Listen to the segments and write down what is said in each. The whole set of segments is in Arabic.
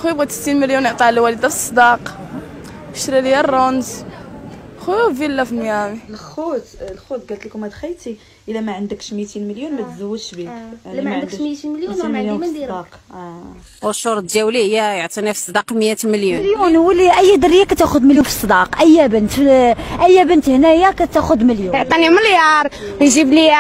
خويا بغيت 60 مليون يعطيها للوالده في الصداق، شرا ليا الرونز خويا فيلا في ميامي. الخوت قالت لكم هاد خيتي الا ما عندكش 200 مليون ما تزوجش بيه. الا ما عندكش 200 مليون ما عندي ما ندير. والشروط ديالي هي يعطيني في الصداق 100 مليون. هو اللي اي دريه كتاخذ مليون في الصداق، اي بنت هنايا كتاخذ مليون. يعطيني مليار يجيب لي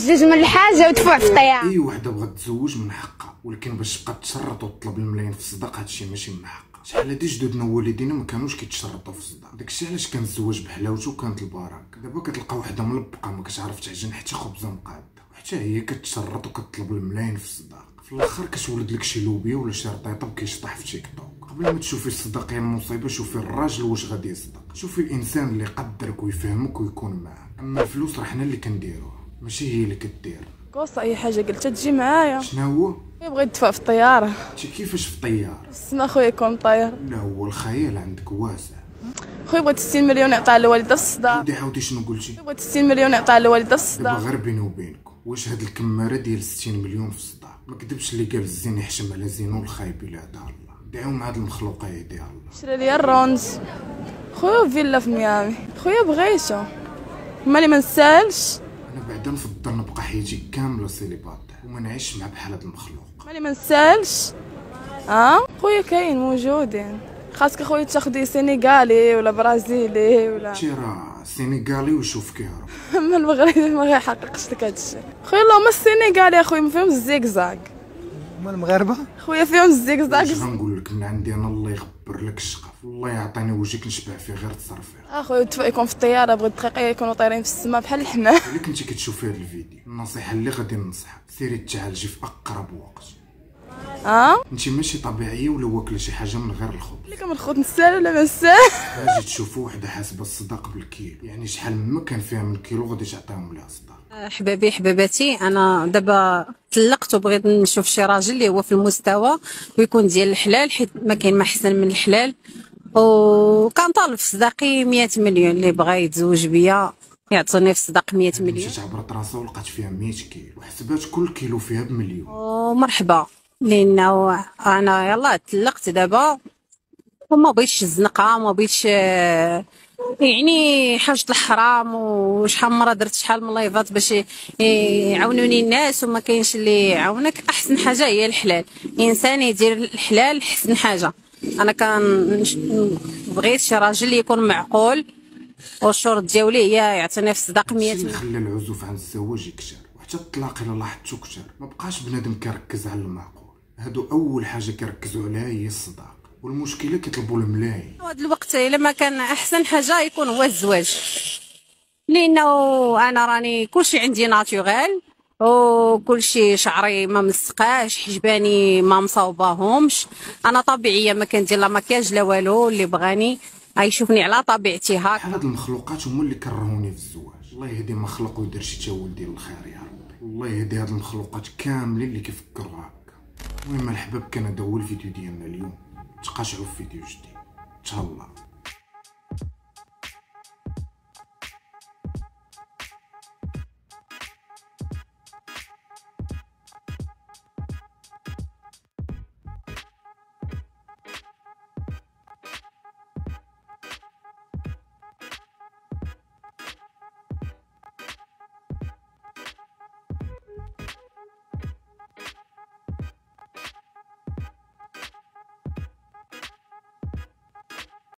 جوج من الحاجه ويدفع في الطياره. اي وحده بغات تزوج من حقها، ولكن باش تبقى تشرط وتطلب الملايين في الصداق هادشي ماشي من حقها. شحال هادي جدودنا ووالدينا ما كانوش كيتشرطوا في الصداق، داكشي علاش كان الزواج بحلاوته وكانت البركه. دابا كتلقى وحده ملبقه ما كتعرف تعجن حتى خبزه مقاده، وحتى هي كتشرط وكتطلب الملايين في الصداق. في الاخر كتولد لك شي لوبيا ولا شي رطيطه كيشطح في تيك توك. قبل ما تشوفي الصداق يا المصيبه شوفي الراجل واش غادي يصدق، شوفي الانسان اللي يقدرك ويفهمك ويكون معاك. اما الفلوس راه حنا اللي كنديروها ماشي هي اللي كدير. كوصه اي حاجه قلتها تجي معايا. شنو هو؟ بغيت ندفع في الطياره. انت كيفاش في الطياره؟ السما خويا يكون طاير. لا هو الخيال عندك واسع. خويا بغيت 60 مليون يعطيها للوالده في الصداق. عاودي شنو قلتي؟ بغيت 60 مليون يعطيها للوالده في دابا الصداق. غير بيني وبينكم، واش هاد الكماره ديال 60 مليون في الصداق؟ ما كذبش اللي قال الزين يحشم على زينو الخايب الا هداها الله. دعيو مع هاد المخلوقه يهديها الله. شرا ليا الرونز خويا فيلا في ميامي. خويا بغيتو مالي ما نسالش. انا بعدا نفضل نبقى حياتي كامله سيليباتير وما نعيش مع بحال هاد المخلوق. مالي ما نسالش. خويا كاين موجودين. خاصك خويا تاخدي سينيغالي ولا برازيلي ولا شي راه سينيغالي ويشوف كيهرب. اما المغربي ما غيحققش لك هادشي. خويا اللهم السينيغالي اخويا ما فيهم الزيكزاك. هما المغاربه خويا فيهم الزيكزاك. اش غنقول لك من عندي انا؟ الله يغبر لك الشقف، والله يعطيني وجهك نشبع فيه غير تصرفي. اخويا الدفع يكون في الطياره، بغيت دقيقه يكونوا طايرين في السماء بحال الحمام. الا كنتي كتشوفي هاد الفيديو النصيحه اللي غادي ننصحك سيري تعالجي في اقرب وقت. انت ماشي طبيعيه ولا واكله شي حاجه من غير الخبز. اللي كان الخوت نسال ولا ما نسال. غادي تشوفوا وحده حاسبه الصداق بالكيلو، يعني شحال ما كان فيها من كيلو غادي تعطيهم لها صداق. حبابي حباباتي، انا دابا طلقت وبغيت نشوف شي راجل اللي هو في المستوى ويكون ديال الحلال، حيت ما كاين ما احسن من الحلال. وكنطالب في صداقي 100 مليون، اللي بغى يتزوج بيا يعطوني في الصداق 100 مليون. مشيت عبرت راسها ولقات فيها 100 كيلو وحسبات كل كيلو فيها بمليون. ومرحبا، لانه انا يلا طلقت دابا وما بغيتش الزنقه، ما بغيتش يعني حاجه الحرام. وشحال من مره درت شحال من لايفات باش يعاونوني الناس وما كاينش اللي يعاونك. احسن حاجه هي الحلال، الانسان يدير الحلال احسن حاجه. انا كان بغيت شي راجل يكون معقول، والشروط ديالي هي يعطيني في الصداق 100 مليون. خلى العزوف عن الزواج يكثر، وحتى الطلاق الا لاحظتو كثر. ما بقاش بنادم كيركز على المعقول، هادو اول حاجه كيركزوا عليها هي الصداق، والمشكله كيطلبوا الملايين. هاد الوقت الا ما كان احسن حاجه يكون هو الزواج، لانه انا راني كلشي عندي ناتوريل، وكلشي شعري ما مسقاش، حجباني ما مصاوباهمش، انا طبيعيه ما كندير لا مكياج لا والو. اللي بغاني غيشوفني على طبيعتي هكا. بحال هاد المخلوقات هما اللي كرهوني في الزواج. الله يهدي ما خلق ويدير شي تاول ديال الخير يا ربي. الله يهدي هاد المخلوقات كاملين اللي كيفكروا هكا. المهم الحباب، كان هذا هو الفيديو ديالنا اليوم. تقاشعوا في فيديو جديد. تهلا.